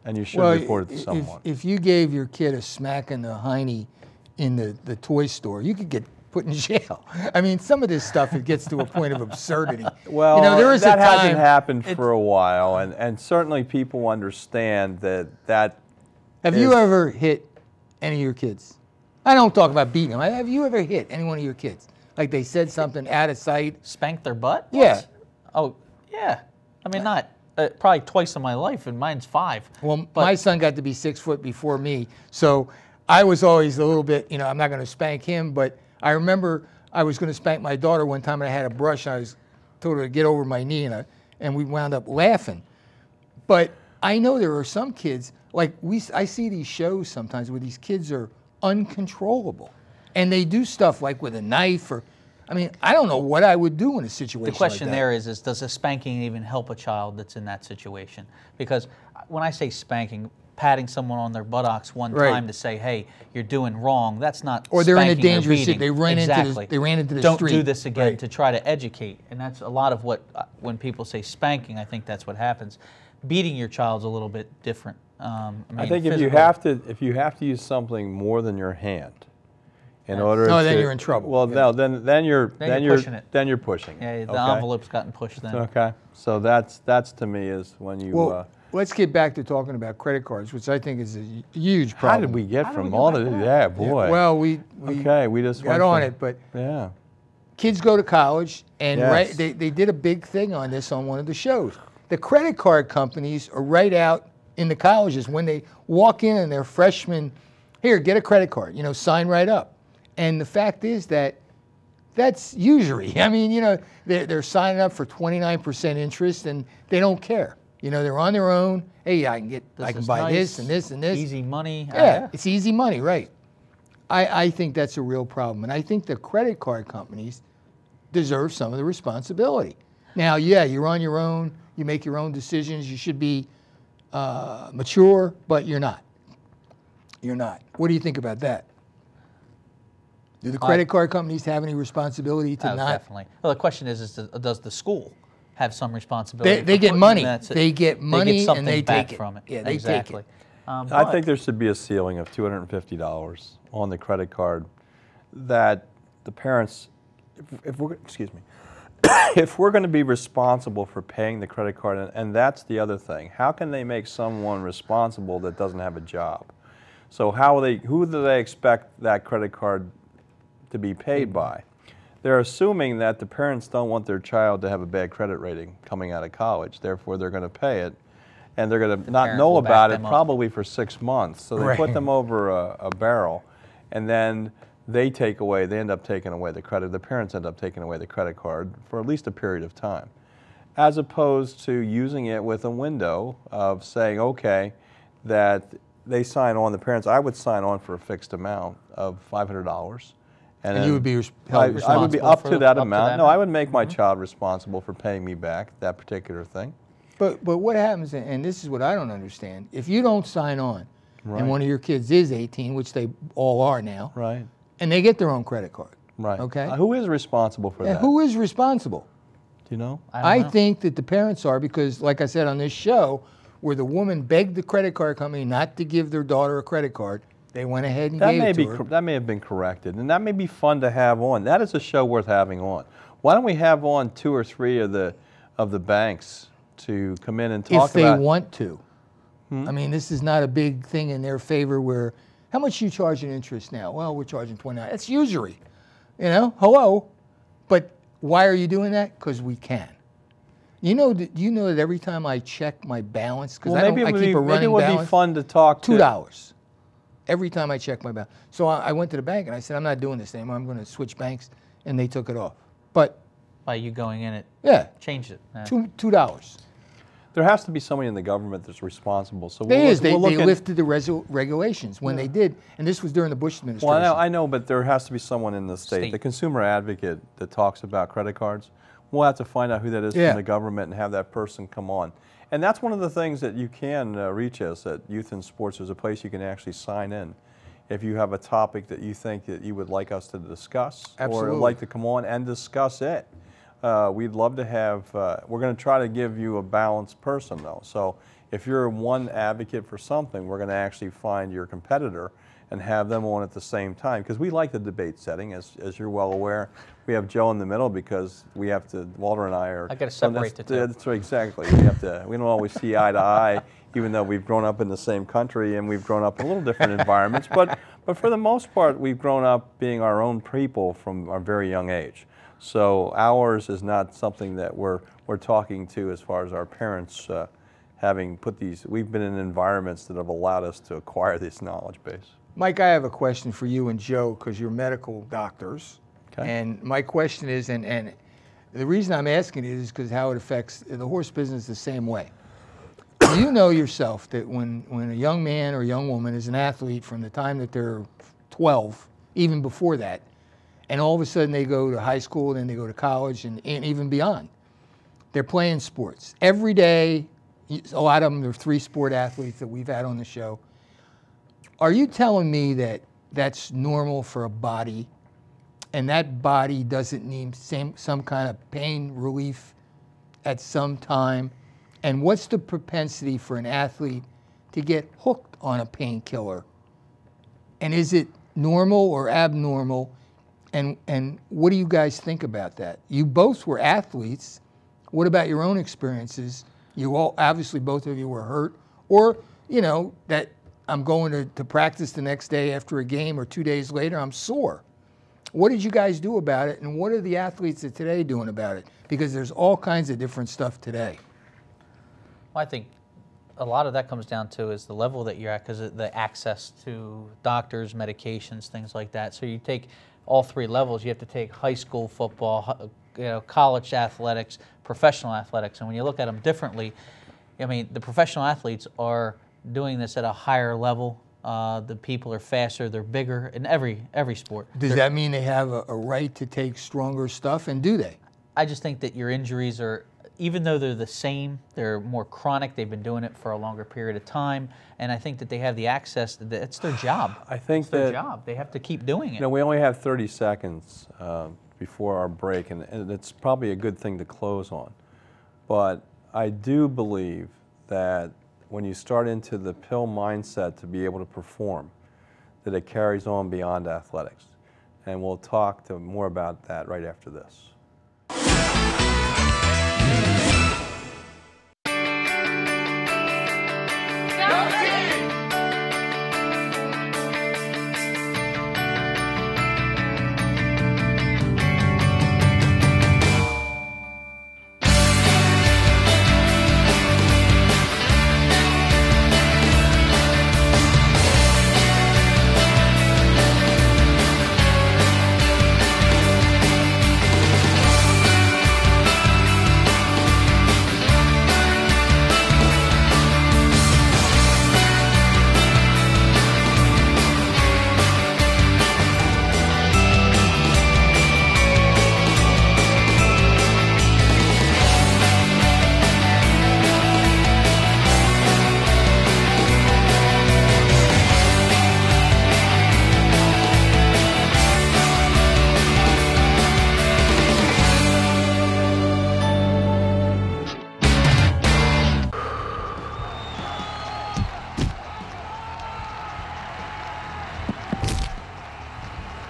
and you should report it to someone. If you gave your kid a smack in the hiney in the toy store, you could get put in jail. I mean, some of this stuff, it gets to a point of absurdity. Well, there is that a time, hasn't happened for a while, and certainly people understand that. Have you ever hit any of your kids? I don't talk about beating them. Have you ever hit any one of your kids? Like they said something out of sight? Spanked their butt? Yeah. What? Oh, yeah. I mean, not probably twice in my life, and mine's 5. Well, my son got to be 6 foot before me, so I was always a little bit, I'm not going to spank him, but I remember I was going to spank my daughter one time, and I had a brush, and I was told her to get over my knee, and we wound up laughing. But I know there are some kids, like I see these shows sometimes where these kids are uncontrollable, and they do stuff like with a knife or, I mean, I don't know what I would do in a situation like that. The question there is does a spanking even help a child that's in that situation? Because when I say spanking, patting someone on their buttocks one time to say, hey, you're doing wrong, that's not or they're spanking in a dangerous situation. They ran into the Don't street. do this again, to try to educate. And that's a lot of what, when people say spanking, I think that's what happens. Beating your child's a little bit different. I think if you have to use something more than your hand, in order to, then you're in trouble. Well, no, then you're pushing it. Then you're pushing. Yeah, the okay? envelope's gotten pushed then. Okay, so that's to me is when you. Well, let's get back to talking about credit cards, which I think is a huge problem. How did we get from all to that, boy? Yeah, well, we just got on it, but yeah, kids go to college, and they did a big thing on this on one of the shows. The credit card companies are right out in the colleges when they walk in and they're freshmen. Here, get a credit card. Sign right up. And the fact is that's usury. I mean, they're signing up for 29% interest, and they don't care. They're on their own. Hey, I can buy this and this and this. Easy money. Yeah, it's easy money, right? I think that's a real problem, and I think the credit card companies deserve some of the responsibility. Now, yeah, you're on your own. You make your own decisions. You should be mature, but you're not. You're not. What do you think about that? Do the credit card companies have any responsibility to not? Definitely. Well, the question is does the school have some responsibility? They get money. They get money and they back take from it. Yeah, they exactly. take it. I think there should be a ceiling of $250 on the credit card that the parents, if we're going to be responsible for paying the credit card, and that's the other thing, how can they make someone responsible that doesn't have a job? So who do they expect that credit card to be paid by? They're assuming that the parents don't want their child to have a bad credit rating coming out of college. Therefore, they're going to pay it, and they're going to not know about it probably for 6 months. So they put them over a barrel, and then they end up taking away the credit. The parents end up taking away the credit card for at least a period of time, as opposed to using it with a window of saying, okay, that they sign on, the parents, I would sign on for a fixed amount of $500. And you would be held responsible. I would be up to that amount. No, I would make my child responsible for paying me back that particular thing. But what happens, and this is what I don't understand, if you don't sign on, and one of your kids is 18, which they all are now, and they get their own credit card, okay? Who is responsible for that? Who is responsible? Do you know? I think that the parents are, because like I said on this show, where the woman begged the credit card company not to give their daughter a credit card, they went ahead and gave it to her. That may have been corrected, and that may be fun to have on. That is a show worth having on. Why don't we have on 2 or 3 of the banks to come in and talk about? If they want to. I mean, this is not a big thing in their favor where, how much you charge in interest now? Well, we're charging 29. That's usury. Hello. But why are you doing that? Because we can. You know that every time I check my balance, because I keep a running balance. Maybe it would be fun to talk to. $2 every time I check my balance. So I went to the bank and I said, I'm not doing this anymore. I'm going to switch banks, and they took it off. But by you going in it, changed it. $2. There has to be somebody in the government that's responsible. So they lifted the regulations when they did, and this was during the Bush administration. Well, I know, but there has to be someone in the state, the consumer advocate that talks about credit cards. We'll have to find out who that is from the government and have that person come on. And that's one of the things that you can reach us at Youth in Sports. There's a place you can actually sign in if you have a topic that you think that you would like us to discuss or like to come on and discuss it. We'd love to have, we're going to try to give you a balanced person though. So if you're one advocate for something, we're going to actually find your competitor and have them on at the same time, because we like the debate setting, as you're well aware. We have Joe in the middle because we have to, Walter and I are. I got to separate the two. That's right, exactly. We don't always see eye to eye, even though we've grown up in the same country and we've grown up in a little different environments. But for the most part, we've grown up being our own people from our very young age. So ours is not something that we're talking to as far as our parents having put these. We've been in environments that have allowed us to acquire this knowledge base. Mike, I have a question for you and Joe because you're medical doctors. Okay. And my question is, and the reason I'm asking it is because how it affects the horse business the same way. You know yourself that when a young man or young woman is an athlete from the time that they're 12, even before that, and all of a sudden they go to high school, then they go to college, and even beyond, they're playing sports. Every day, a lot of them are 3-sport athletes that we've had on the show. Are you telling me that that's normal for a body, and that body doesn't need some kind of pain relief at some time? And what's the propensity for an athlete to get hooked on a painkiller? And is it normal or abnormal? And what do you guys think about that? You both were athletes. What about your own experiences? You all, obviously both of you were hurt, or, you know, that I'm going to practice the next day after a game, or 2 days later I'm sore. What did you guys do about it, and what are the athletes of today doing about it? Because there's all kinds of different stuff today. Well, I think a lot of that comes down to is the level that you're at, because of the access to doctors, medications, things like that. So you take all 3 levels. You have to take high school football, you know, college athletics, professional athletics, and when you look at them differently, I mean, the professional athletes are doing this at a higher level. The people are faster, they're bigger in every sport. Does that mean they have a right to take stronger stuff, and do they? I just think that your injuries are, even though they're the same, they're more chronic. They've been doing it for a longer period of time, and I think that they have the access. It's their job. I think it's their job. They have to keep doing it. You know, we only have 30 seconds before our break, and it's probably a good thing to close on. But I do believe that when you start into the pill mindset to be able to perform, that it carries on beyond athletics. And we'll talk more about that right after this.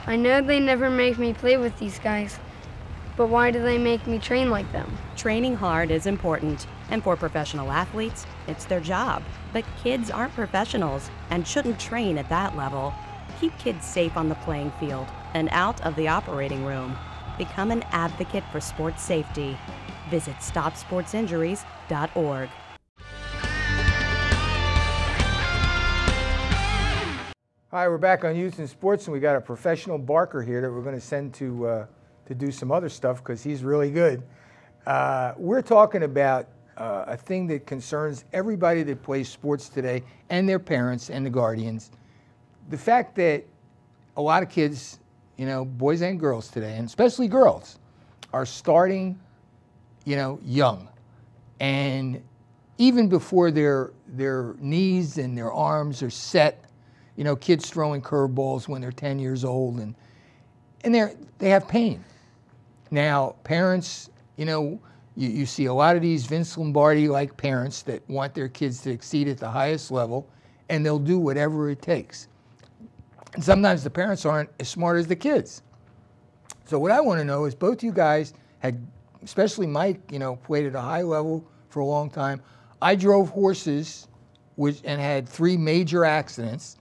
I know they never make me play with these guys, but why do they make me train like them? Training hard is important, and for professional athletes, it's their job. But kids aren't professionals and shouldn't train at that level. Keep kids safe on the playing field and out of the operating room. Become an advocate for sports safety. Visit StopSportsInjuries.org. Hi, we're back on Youth in Sports, and we got a professional barker here that we're going to send to do some other stuff because he's really good. We're talking about a thing that concerns everybody that plays sports today, and their parents and the guardians. The fact that a lot of kids, you know, boys and girls today, and especially girls, are starting, you know, young, and even before their knees and their arms are set. You know, kids throwing curveballs when they're 10 years old, and they have pain. Now, parents, you know, you see a lot of these Vince Lombardi-like parents that want their kids to exceed at the highest level, and they'll do whatever it takes. And sometimes the parents aren't as smart as the kids. So what I want to know is, both you guys had, especially Mike, you know, played at a high level for a long time. I drove horses and had 3 major accidents,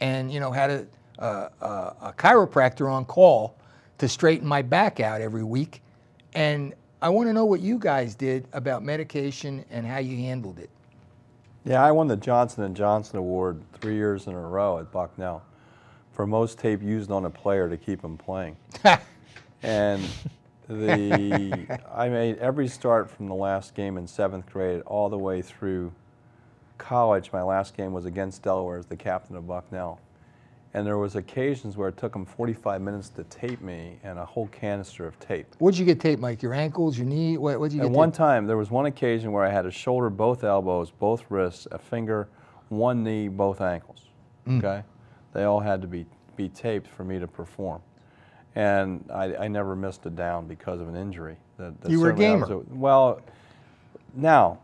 and, you know, had a chiropractor on call to straighten my back out every week. And I want to know what you guys did about medication and how you handled it. Yeah, I won the Johnson & Johnson Award 3 years in a row at Bucknell for most tape used on a player to keep him playing. And I made every start from the last game in 7th grade all the way through college. My last game was against Delaware as the captain of Bucknell. And there was occasions where it took them 45 minutes to tape me and a whole canister of tape. What'd you get taped, Mike? Your ankles, your knee? What'd you get At taped? one time, there was one occasion where I had a shoulder, both elbows, both wrists, a finger, one knee, both ankles. Okay? They all had to be taped for me to perform. And I never missed a down because of an injury. You were a gamer. Well, now,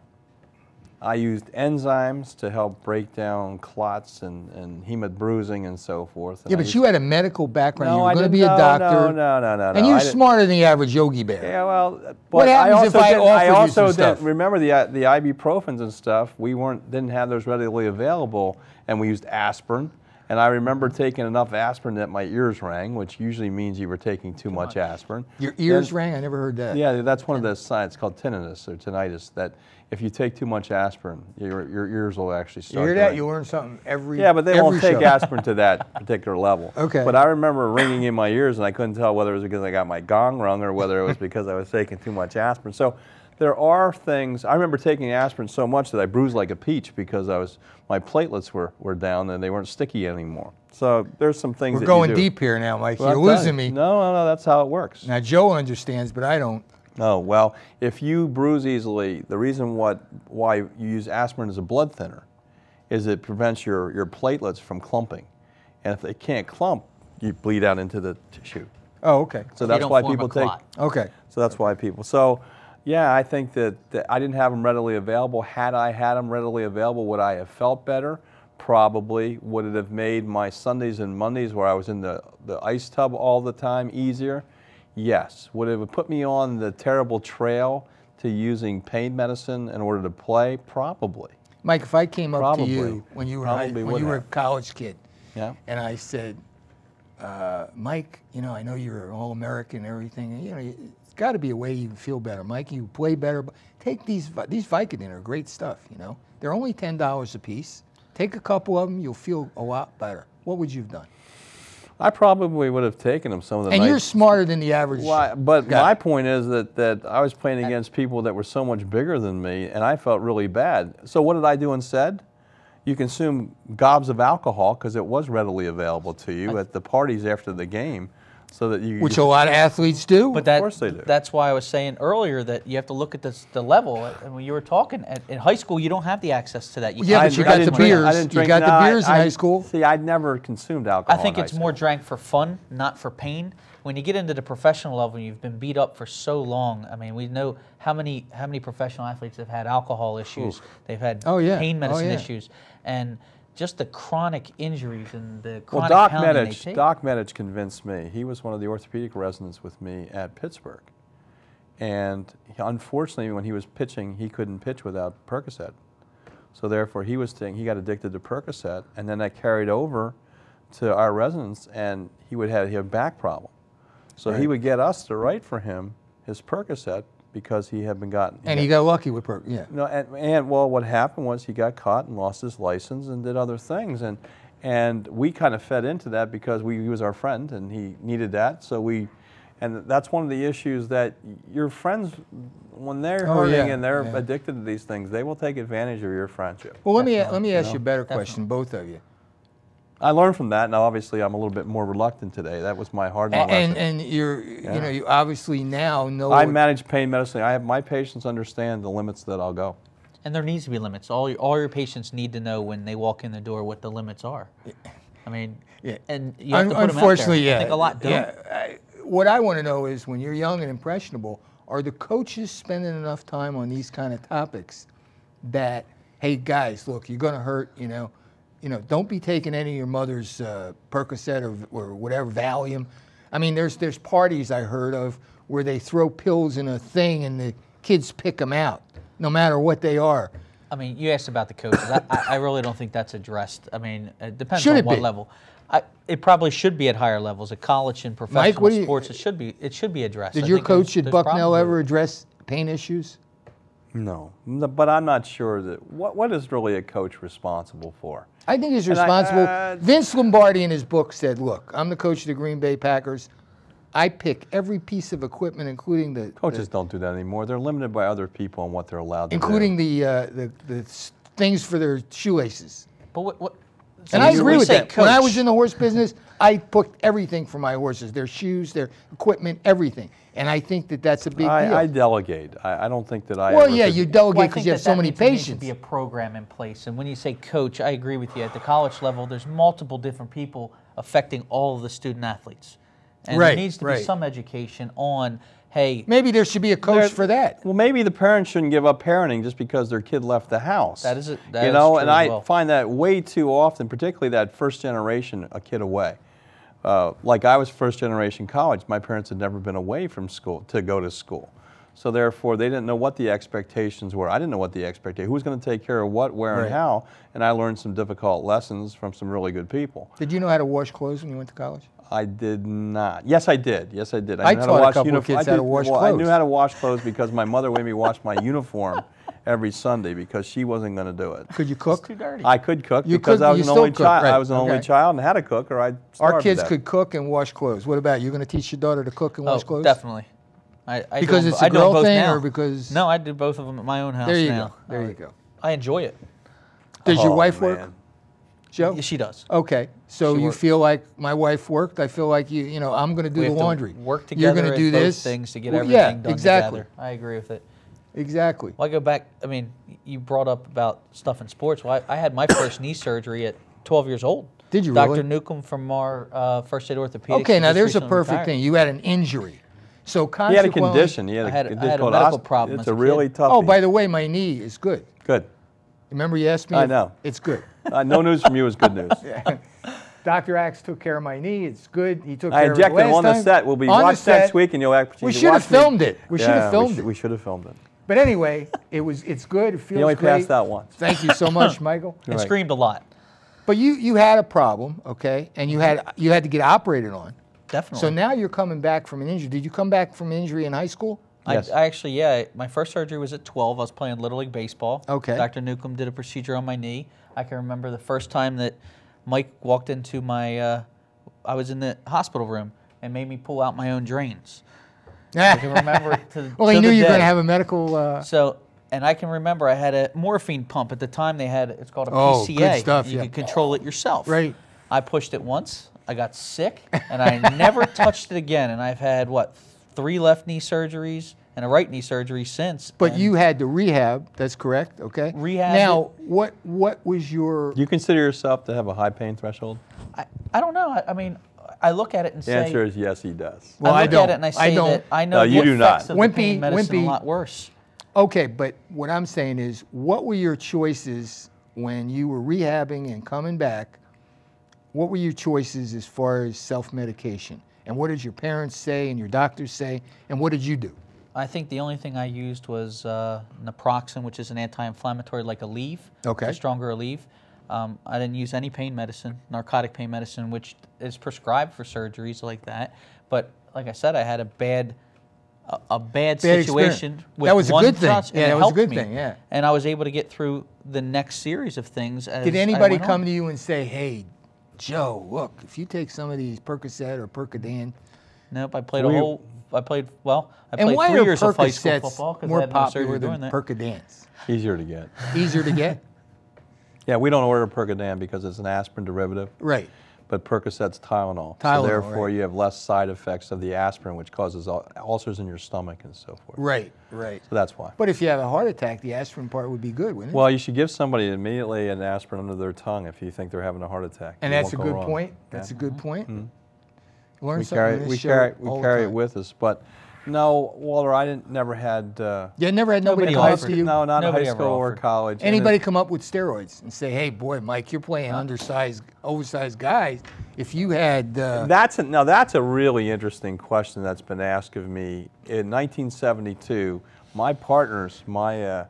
I used enzymes to help break down clots and hemate bruising and so forth. And yeah, but you had a medical background. No, you were going to be no, a doctor. No. And you're smarter than the average Yogi Bear. Yeah, well, but what happens if I offered you some stuff? Remember the ibuprofens and stuff. We didn't have those readily available, and we used aspirin. And I remember taking enough aspirin that my ears rang, which usually means you were taking too much aspirin. Your ears rang? I never heard that. Yeah, that's one of the signs called tinnitus or tinnitus, that if you take too much aspirin, your ears will actually start. You hear that? ring. You learn something every Yeah, but they won't take show. aspirin to that particular level. Okay. But I remember ringing in my ears, and I couldn't tell whether it was because I got my gong rung or whether it was because I was taking too much aspirin. So there are things. I remember taking aspirin so much that I bruised like a peach because my platelets were down and they weren't sticky anymore. So there's some things. We're going deep here now, Mike. Well, you're losing me. No, that's how it works. Now Joe understands, but I don't. Oh, well, if you bruise easily, the reason why you use aspirin as a blood thinner is it prevents your platelets from clumping. And if they can't clump, you bleed out into the tissue. Oh, okay. So that's why people take. Okay. So that's why people. So, yeah, I think that I didn't have them readily available. Had I had them readily available, would I have felt better? Probably. Would it have made my Sundays and Mondays where I was in the ice tub all the time easier? Yes. Would it have put me on the terrible trail to using pain medicine in order to play? Probably. Mike, if I came up to you when you were a college kid, yeah, and I said, Mike, I know you're All-American and everything. It's got to be a way you feel better. Mike, you play better. Take these Vicodin are great stuff. They're only $10 a piece. Take a couple of them, you'll feel a lot better. What would you have done? I probably would have taken them some of the nights. And you're smarter than the average But guy. my point is that I was playing against people that were so much bigger than me, and I felt really bad. So what did I do instead? You consume gobs of alcohol because it was readily available to you at the parties after the game. So that you Which a lot of athletes do. But of course they do. That's why I was saying earlier that you have to look at the level. And when you were talking, in high school, you don't have the access to that. But you got the beers. You got the beers in high school. See, I'd never consumed alcohol. I think it's more drank for fun, not for pain. When you get into the professional level, you've been beat up for so long. I mean, we know how many professional athletes have had alcohol issues. They've had pain medicine issues. And just the chronic injuries and the chronic pounding they take. Doc Medich convinced me. He was one of the orthopedic residents with me at Pittsburgh. And unfortunately, when he was pitching, he couldn't pitch without Percocet. So therefore, he got addicted to Percocet, and then that carried over to our residents, and he had a back problem. So he would get us to write for him his Percocet because he had been gotten. And he got lucky with Percocet. Yeah. No, and well, what happened was he got caught and lost his license and did other things, and we kind of fed into that because he was our friend and he needed that. So and that's one of the issues that your friends, when they're hurting and they're addicted to these things, they will take advantage of your friendship. Well, let me ask you a better question, both of you. I learned from that. Now, obviously, I'm a little bit more reluctant today. That was my hard lesson. And you obviously now know. I manage pain medicine. My patients understand the limits that I'll go. And there needs to be limits. All your patients need to know when they walk in the door what the limits are. I mean, and you have to put them out there. I think a lot don't. What I want to know is, when you're young and impressionable, are the coaches spending enough time on these kind of topics that, hey guys, look, you're going to hurt, don't be taking any of your mother's Percocet or whatever, Valium. I mean, there's parties I heard of where they throw pills in a thing and the kids pick them out, no matter what they are. I mean, you asked about the coaches. I really don't think that's addressed. I mean, it depends Should on it what be? level. It probably should be at higher levels. At college and professional what do you- sports, it should be addressed. Did I your think there's- coach at there's Bucknell probably- ever address pain issues? No, but I'm not sure that what is really a coach responsible for. I think he's And responsible. Vince Lombardi in his book said, look, I'm the coach of the Green Bay Packers. I pick every piece of equipment, including the Coaches don't do that anymore. They're limited by other people and what they're allowed to including do. the things for their shoelaces. But what And so I you agree with say that. When I coach. was in the horse business, I picked everything for my horses, their shoes, their equipment, everything. And I think that that's a big deal. I delegate. I don't think that I Well, ever yeah, could- you Well, I delegate because think you have that so that many means there needs patients. to be a program in place. And when you say coach, I agree with you. At the college level, there's multiple different people affecting all of the student athletes. And Right, there needs to be right. some education on, hey, Maybe there should be a coach for that. Well, maybe the parents shouldn't give up parenting just because their kid left the house. That is you true know, and as I well. find that way too often, particularly that first generation, a kid away. Like I was first generation college, my parents had never been away from school to go to school. So therefore, they didn't know what the expectations were. I didn't know what the expectations, who was going to take care of what, where, Right. and how. And I learned some difficult lessons from some really good people. Did you know how to wash clothes when you went to college? I did not. Yes, I did. Yes, I did. I knew how to taught a wash couple of kids how to wash I knew clothes. how to wash clothes because my mother made me wash my uniform every Sunday because she wasn't going to do it. Could you cook? it's too dirty. I could cook You because could- I was you an still only cook, child. right, I was an only okay. child and had to cook, or I'd Our starve to kids death. could cook and wash clothes. What about you? Going to teach your daughter to cook and wash clothes? Definitely. I Because do, it's I a do them girl both thing now. or because... No, I do both of them at my own house There you now. go. There you go. I enjoy it. Does your Oh, wife work, man. Joe? Yeah, she does. Okay, so She you works. feel like my wife worked. I feel like you know, I'm going to do We the have to laundry. work You're together going to at do both this. things to get Well, everything yeah, done exactly. together. I agree with it. Exactly. Well, I go back. I mean, you brought up about stuff in sports. Well, I had my first knee surgery at 12 years old. Did you Dr. really? Newcomb from our First Aid Orthopedics. Okay, now just there's a recently perfect retired. thing. You had an injury. So He had a consequently... condition. He had I a had a condition called medical problem It's as a a really kid. tough. Oh, by the way, my knee is good. Good. Remember you asked me? I if- know. It's good. No news from you is good news. Dr. Axe took care of my knee. It's good. He took I care of it injected him last on the time. set. We'll be On the watched set. next week, and you'll actually We should have watch me. filmed it. We should have filmed it. We should have filmed it. But anyway, it's good. It feels He only great. passed out once. Thank you so much, Michael. And Right. screamed a lot. But you had a problem, okay, and you had to get operated on. Definitely. So now you're coming back from an injury. Did you come back from an injury in high school? Yes. I actually, yeah, my first surgery was at 12. I was playing Little League Baseball. Okay. Dr. Newcomb did a procedure on my knee. I can remember the first time that Mike walked into my, I was in the hospital room and made me pull out my own drains. I can remember it to Well, he to knew the you were going day. to have a medical. So, and I can remember I had a morphine pump at the time. They had, it's called a Oh, PCA. good stuff, You yeah. could control it yourself. Right. I pushed it once. I got sick, and I never touched it again. And I've had, what, 3 left knee surgeries and a right knee surgery since. But and you had to rehab. That's correct. Okay. Rehab Now, what was your? Do you consider yourself to have a high pain threshold? I don't know. I mean, I look at it and The say. answer is yes, he does. Well, I I look don't. at it and I I say don't. that I know No, you the do not. effects of the pain medicine Wimpy. a lot worse. Okay, but what I'm saying is, what were your choices when you were rehabbing and coming back? What were your choices as far as self-medication? And what did your parents say and your doctors say? And what did you do? I think the only thing I used was naproxen, which is an anti-inflammatory like Aleve. Okay. It's a stronger Aleve. I didn't use any pain medicine, narcotic pain medicine, which is prescribed for surgeries like that. But like I said, I had a bad situation experience. with That was a one good thing. trust, and Yeah, it that was a helped good me. thing, yeah. And I was able to get through the next series of things. As Did I anybody went come on. to you and say, "Hey, Joe, look, if you take some of these Percocet or Percodan"? Nope. I played We- I played And why 3 are years of high school Percocets football because I more had no popular surgery than doing that. Percodans? Easier to get. Easier to get? Yeah, we don't order Percodan because it's an aspirin derivative. Right. But Percocet's Tylenol. Tylenol, So therefore, right. you have less side effects of the aspirin, which causes ulcers in your stomach and so forth. Right, right. So that's why. But if you have a heart attack, the aspirin part would be good, wouldn't it? Well, you should give somebody immediately an aspirin under their tongue if you think they're having a heart attack. and You that's a won't go good wrong. point. That's Yeah. a good point. Mm-hmm. Learn We something carry, on this we show carry, all we the carry it time. with us. But no, Walter, I never had. Yeah, never had nobody Nobody come up offered. to you. No, not in Nobody high ever school or offered. college. And Anybody come up with steroids and say, "Hey, boy, Mike, you're playing undersized, oversized guys. If you had..." That's a really interesting question that's been asked of me. In 1972, my partners, my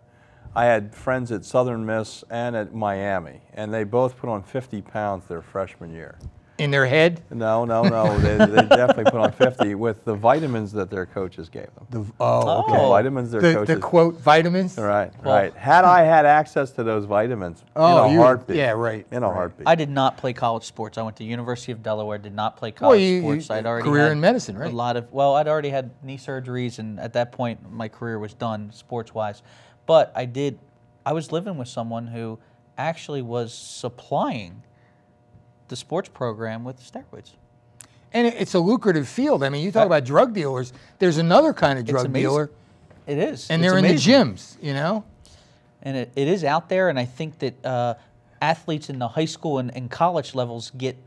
I had friends at Southern Miss and at Miami, and they both put on 50 pounds their freshman year. In their head? No. They definitely put on 50 with the vitamins that their coaches gave them. Okay. The vitamins their coaches. The quote, vitamins? Right, right. Had I had access to those vitamins in a heartbeat. Yeah, right. In a heartbeat. I did not play college sports. I went to University of Delaware, did not play college sports. I'd already career had in medicine, right? I'd already had knee surgeries, and at that point, my career was done sports-wise. But I was living with someone who actually was supplying the sports program with steroids. And it's a lucrative field. I mean, you talk about drug dealers. There's another kind of drug dealer. It is. And they're in the gyms, you know? And it is out there, and I think that athletes in the high school and college levels get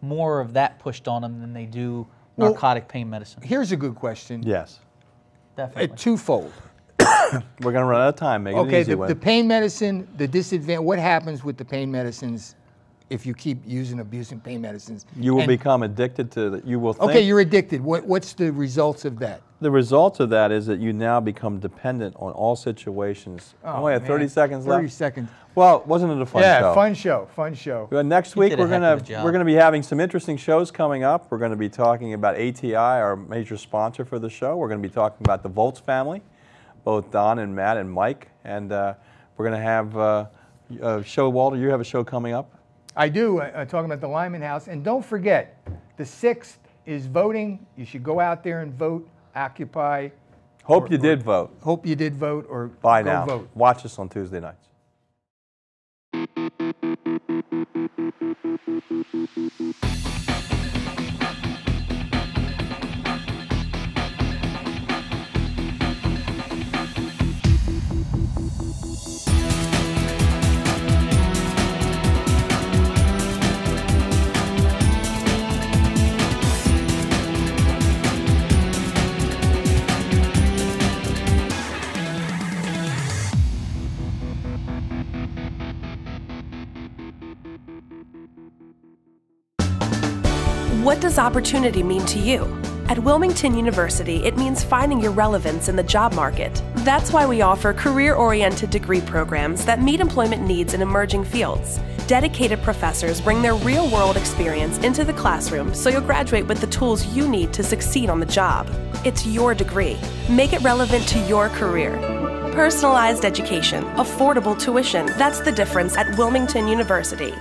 more of that pushed on them than they do narcotic pain medicine. Here's a good question. Yes. Definitely. Twofold. We're going to run out of time. Make it an easy one. The pain medicine, the disadvantage, what happens with the pain medicines if you keep abusing pain medicines? You will become addicted to it. You will think. Okay, you're addicted. What's the results of that? The results of that is that you now become dependent on all situations. I only have 30 seconds left. 30 seconds. Well, wasn't it a fun show? Yeah, fun show. Next week we're gonna be having some interesting shows coming up. We're going to be talking about ATI, our major sponsor for the show. We're going to be talking about the Volts family, both Don and Matt and Mike, and we're going to have a show. Walter, you have a show coming up. I do, talking about the Lyman House. And don't forget, the 6th is voting. You should go out there and vote, occupy. Hope you did vote. Hope you did vote, or Bye go now. vote. Watch us on Tuesday nights. What does opportunity mean to you? At Wilmington University, it means finding your relevance in the job market. That's why we offer career-oriented degree programs that meet employment needs in emerging fields. Dedicated professors bring their real-world experience into the classroom so you'll graduate with the tools you need to succeed on the job. It's your degree. Make it relevant to your career. Personalized education, affordable tuition. That's the difference at Wilmington University.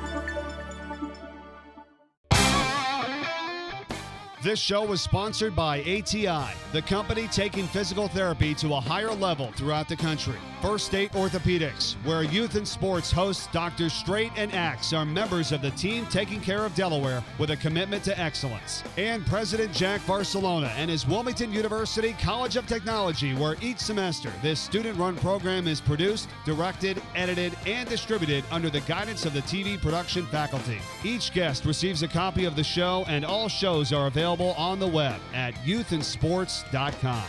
This show was sponsored by ATI, the company taking physical therapy to a higher level throughout the country. First State Orthopedics, where Youth in Sports hosts Drs. Straight and Axe are members of the team taking care of Delaware with a commitment to excellence. And President Jack Barcelona and his Wilmington University College of Technology, where each semester this student-run program is produced, directed, edited, and distributed under the guidance of the TV production faculty. Each guest receives a copy of the show, and all shows are available on the web at youthinsports.com.